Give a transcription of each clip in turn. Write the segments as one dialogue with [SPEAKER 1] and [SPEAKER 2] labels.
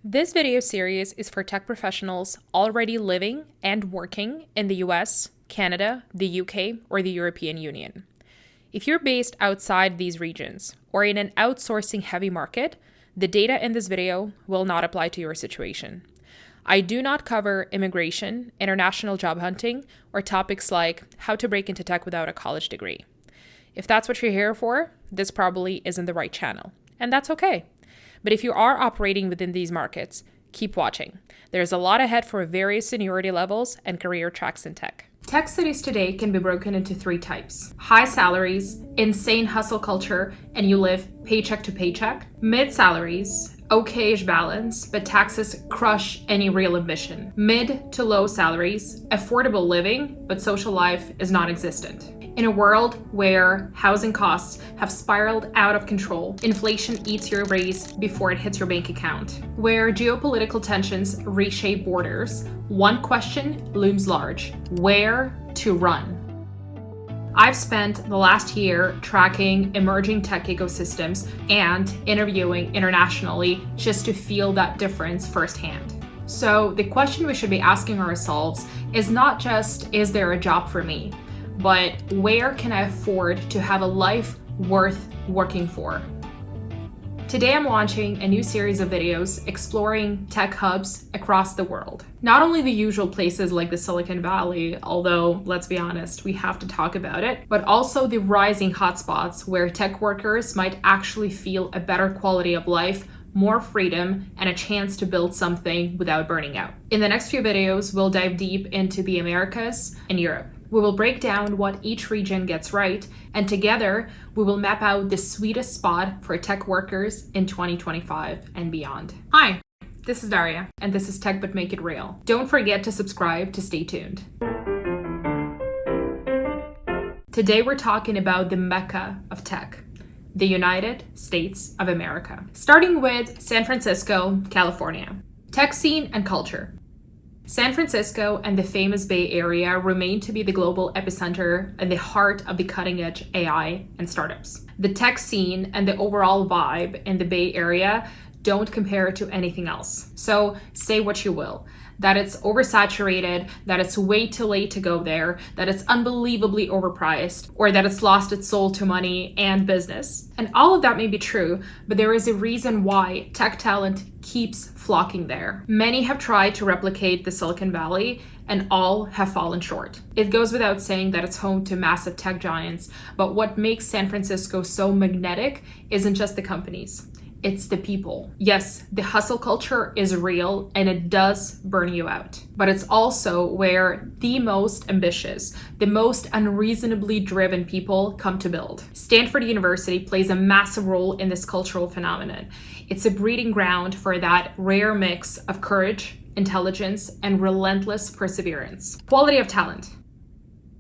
[SPEAKER 1] This video series is for tech professionals already living and working in the US, Canada, the UK, or the European Union. If you're based outside these regions or in an outsourcing heavy market, the data in this video will not apply to your situation. I do not cover immigration, international job hunting, or topics like how to break into tech without a college degree. If that's what you're here for, this probably isn't the right channel, and that's okay. But if you are operating within these markets, keep watching. There's a lot ahead for various seniority levels and career tracks in tech. Tech cities today can be broken into three types: high salaries, insane hustle culture, and you live paycheck to paycheck; mid salaries, okay-ish balance, but taxes crush any real ambition; mid to low salaries, affordable living, but social life is non-existent. In a world where housing costs have spiraled out of control, inflation eats your raise before it hits your bank account, where geopolitical tensions reshape borders, one question looms large: where to run? I've spent the last year tracking emerging tech ecosystems and interviewing internationally just to feel that difference firsthand. So the question we should be asking ourselves is not just, is there a job for me? But where can I afford to have a life worth working for? Today I'm launching a new series of videos exploring tech hubs across the world. Not only the usual places like the Silicon Valley, although let's be honest, we have to talk about it, but also the rising hotspots where tech workers might actually feel a better quality of life, more freedom, and a chance to build something without burning out. In the next few videos, we'll dive deep into the Americas and Europe. We will break down what each region gets right, and together we will map out the sweetest spot for tech workers in 2025 and beyond. Hi, this is Daria, and this is Tech But Make It Real. Don't forget to subscribe to stay tuned. Today we're talking about the Mecca of tech, the United States of America. Starting with San Francisco, California. Tech scene and culture. San Francisco and the famous Bay Area remain to be the global epicenter and the heart of the cutting-edge AI and startups. The tech scene and the overall vibe in the Bay Area don't compare to anything else. So say what you will, that it's oversaturated, that it's way too late to go there, that it's unbelievably overpriced, or that it's lost its soul to money and business. And all of that may be true, but there is a reason why tech talent keeps flocking there. Many have tried to replicate the Silicon Valley, and all have fallen short. It goes without saying that it's home to massive tech giants, but what makes San Francisco so magnetic isn't just the companies. It's the people. Yes, the hustle culture is real and it does burn you out. But it's also where the most ambitious, the most unreasonably driven people come to build. Stanford University plays a massive role in this cultural phenomenon. It's a breeding ground for that rare mix of courage, intelligence, and relentless perseverance. Quality of talent.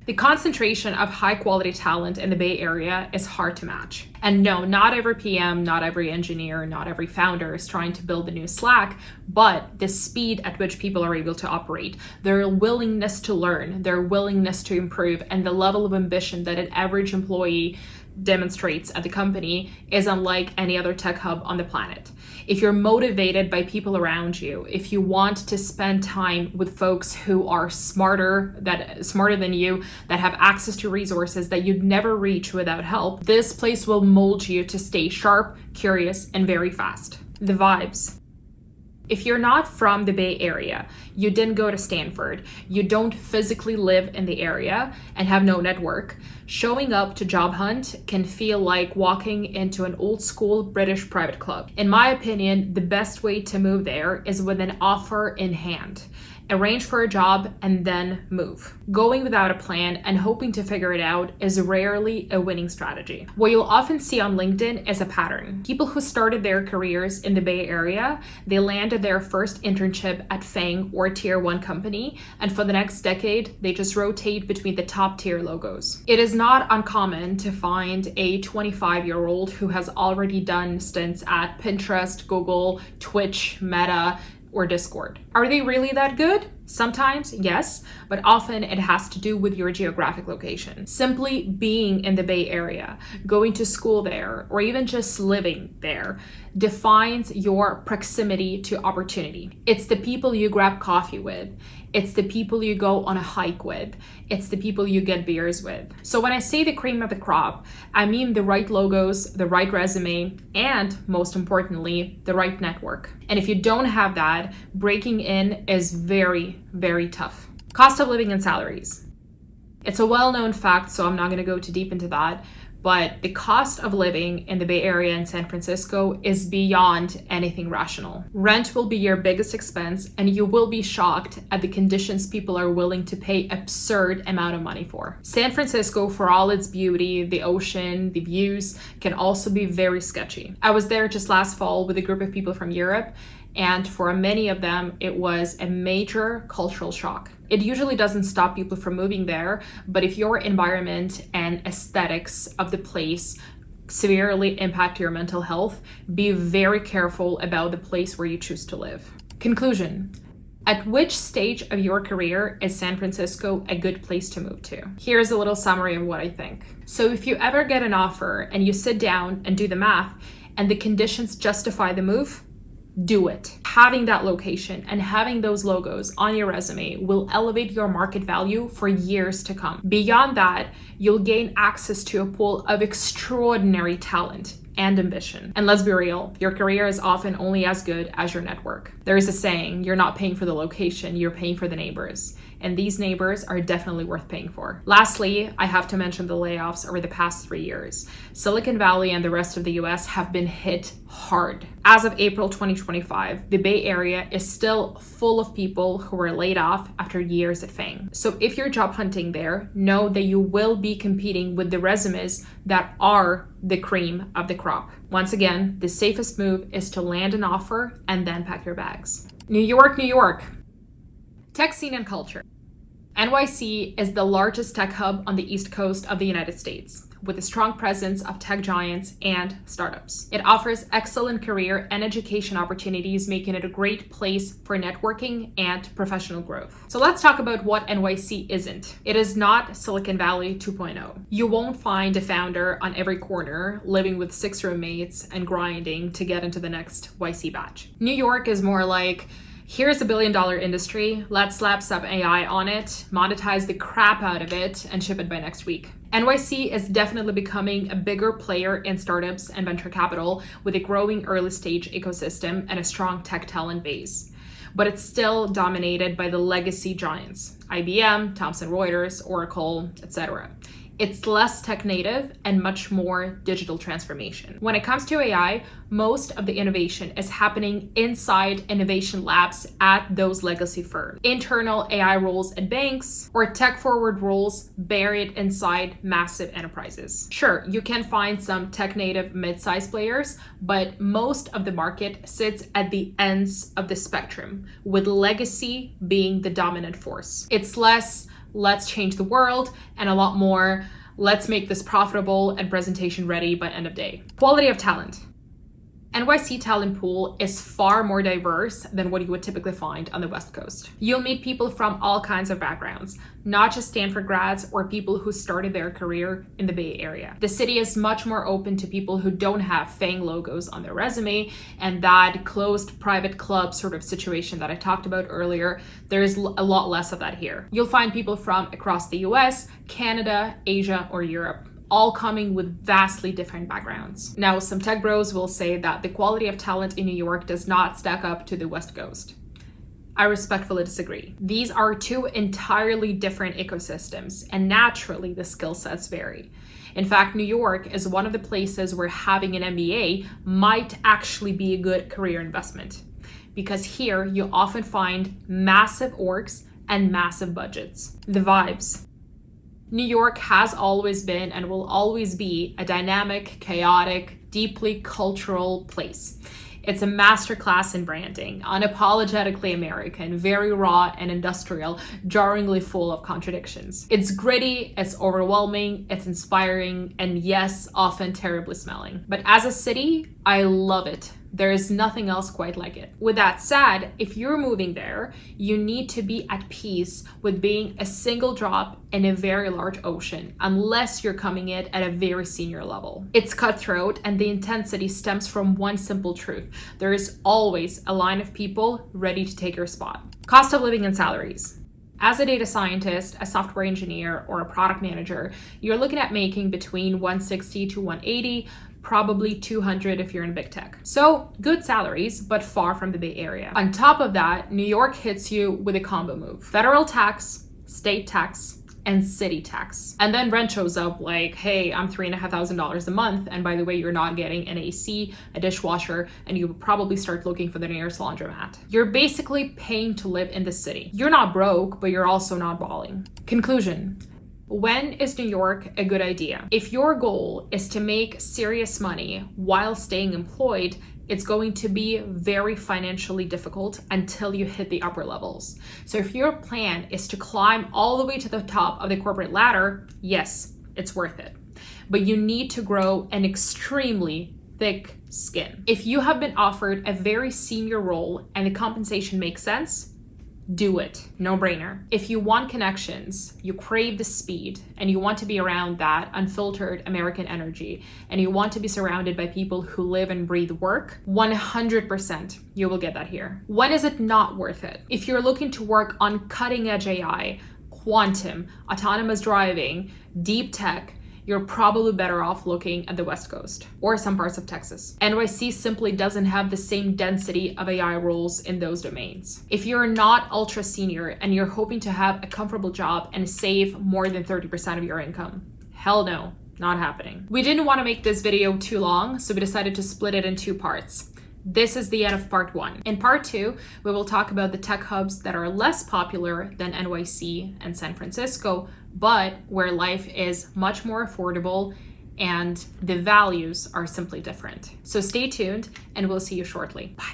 [SPEAKER 1] The concentration of high-quality talent in the Bay Area is hard to match. And no, not every PM, not every engineer, not every founder is trying to build the new Slack, but the speed at which people are able to operate, their willingness to learn, their willingness to improve, and the level of ambition that an average employee demonstrates at the company is unlike any other tech hub on the planet. If you're motivated by people around you, if you want to spend time with folks who are smarter than you, that have access to resources that you'd never reach without help, this place will mold you to stay sharp, curious, and very fast. The vibes. If you're not from the Bay Area, you didn't go to Stanford, you don't physically live in the area and have no network, showing up to job hunt can feel like walking into an old school British private club. In my opinion, the best way to move there is with an offer in hand. Arrange for a job and then move. Going without a plan and hoping to figure it out is rarely a winning strategy. What you'll often see on LinkedIn is a pattern. People who started their careers in the Bay Area, they landed their first internship at FANG or Tier 1 company, and for the next decade, they just rotate between the top tier logos. It is not uncommon to find a 25-year-old who has already done stints at Pinterest, Google, Twitch, Meta, or Discord. Are they really that good? Sometimes, yes, but often it has to do with your geographic location. Simply being in the Bay Area, going to school there, or even just living there defines your proximity to opportunity. It's the people you grab coffee with. It's the people you go on a hike with. It's the people you get beers with. So when I say the cream of the crop, I mean the right logos, the right resume, and most importantly, the right network. And if you don't have that, breaking in is very, very tough. Cost of living and salaries. It's a well-known fact, so I'm not going to go too deep into that. But the cost of living in the Bay Area and San Francisco is beyond anything rational. Rent will be your biggest expense, and you will be shocked at the conditions people are willing to pay absurd amount of money for. San Francisco, for all its beauty, the ocean, the views, can also be very sketchy. I was there just last fall with a group of people from Europe, and for many of them, it was a major cultural shock. It usually doesn't stop people from moving there, but if your environment and aesthetics of the place severely impact your mental health, be very careful about the place where you choose to live. Conclusion. At which stage of your career is San Francisco a good place to move to? Here's a little summary of what I think. So if you ever get an offer and you sit down and do the math and the conditions justify the move, do it. Having that location and having those logos on your resume will elevate your market value for years to come. Beyond that, you'll gain access to a pool of extraordinary talent and ambition. And let's be real, your career is often only as good as your network. There is a saying, you're not paying for the location, you're paying for the neighbors. And these neighbors are definitely worth paying for. Lastly, I have to mention the layoffs over the past 3 years. Silicon Valley and the rest of the US have been hit hard. As of April 2025, the Bay Area is still full of people who were laid off after years at fame. So if you're job hunting there, know that you will be competing with the resumes that are the cream of the crop. Once again, the safest move is to land an offer and then pack your bags. New York, New York. Tech scene and culture. NYC is the largest tech hub on the East Coast of the United States, with a strong presence of tech giants and startups. It offers excellent career and education opportunities, making it a great place for networking and professional growth. So let's talk about what NYC isn't. It is not Silicon Valley 2.0. You won't find a founder on every corner living with 6 roommates and grinding to get into the next YC batch. New York is more like, here's $1 billion industry, let's slap some AI on it, monetize the crap out of it, and ship it by next week. NYC is definitely becoming a bigger player in startups and venture capital with a growing early stage ecosystem and a strong tech talent base. But it's still dominated by the legacy giants, IBM, Thomson Reuters, Oracle, etc. It's less tech native and much more digital transformation. When it comes to AI, most of the innovation is happening inside innovation labs at those legacy firms. Internal AI roles at banks or tech-forward roles buried inside massive enterprises. Sure, you can find some tech-native mid-sized players, but most of the market sits at the ends of the spectrum, with legacy being the dominant force. It's less let's change the world, and a lot more, let's make this profitable and presentation ready by end of day. Quality of talent. NYC talent pool is far more diverse than what you would typically find on the West Coast. You'll meet people from all kinds of backgrounds, not just Stanford grads or people who started their career in the Bay Area. The city is much more open to people who don't have FANG logos on their resume, and that closed private club sort of situation that I talked about earlier, there's a lot less of that here. You'll find people from across the US, Canada, Asia, or Europe, all coming with vastly different backgrounds. Now, some tech bros will say that the quality of talent in New York does not stack up to the West Coast. I respectfully disagree. These are two entirely different ecosystems, and naturally the skill sets vary. In fact, New York is one of the places where having an MBA might actually be a good career investment, because here you often find massive orgs and massive budgets. The vibes. New York has always been and will always be a dynamic, chaotic, deeply cultural place. It's a masterclass in branding, unapologetically American, very raw and industrial, jarringly full of contradictions. It's gritty, it's overwhelming, it's inspiring, and yes, often terribly smelling. But as a city, I love it. There is nothing else quite like it. With that said, if you're moving there, you need to be at peace with being a single drop in a very large ocean, unless you're coming in at a very senior level. It's cutthroat, and the intensity stems from one simple truth. There is always a line of people ready to take your spot. Cost of living and salaries. As a data scientist, a software engineer, or a product manager, you're looking at making between 160 to 180, probably 200 if you're in big tech. So good salaries, but far from the Bay Area. On top of that, New York hits you with a combo move. Federal tax, state tax, and city tax. And then rent shows up like, hey, I'm $3,500 a month. And by the way, you're not getting an AC, a dishwasher, and you probably start looking for the nearest laundromat. You're basically paying to live in the city. You're not broke, but you're also not balling. Conclusion. When is New York a good idea? If your goal is to make serious money while staying employed, it's going to be very financially difficult until you hit the upper levels. So if your plan is to climb all the way to the top of the corporate ladder, yes, it's worth it. But you need to grow an extremely thick skin. If you have been offered a very senior role and the compensation makes sense, do it. No brainer. If you want connections, you crave the speed, and you want to be around that unfiltered American energy, and you want to be surrounded by people who live and breathe work, 100% you will get that here. When is it not worth it? If you're looking to work on cutting edge AI, quantum, autonomous driving, deep tech, you're probably better off looking at the West Coast or some parts of Texas. NYC simply doesn't have the same density of AI roles in those domains. If you're not ultra senior and you're hoping to have a comfortable job and save more than 30% of your income, hell no, not happening. We didn't want to make this video too long, so we decided to split it in 2 parts. This is the end of part 1. In part 2, we will talk about the tech hubs that are less popular than NYC and San Francisco, but where life is much more affordable and the values are simply different. So stay tuned, and we'll see you shortly. Bye.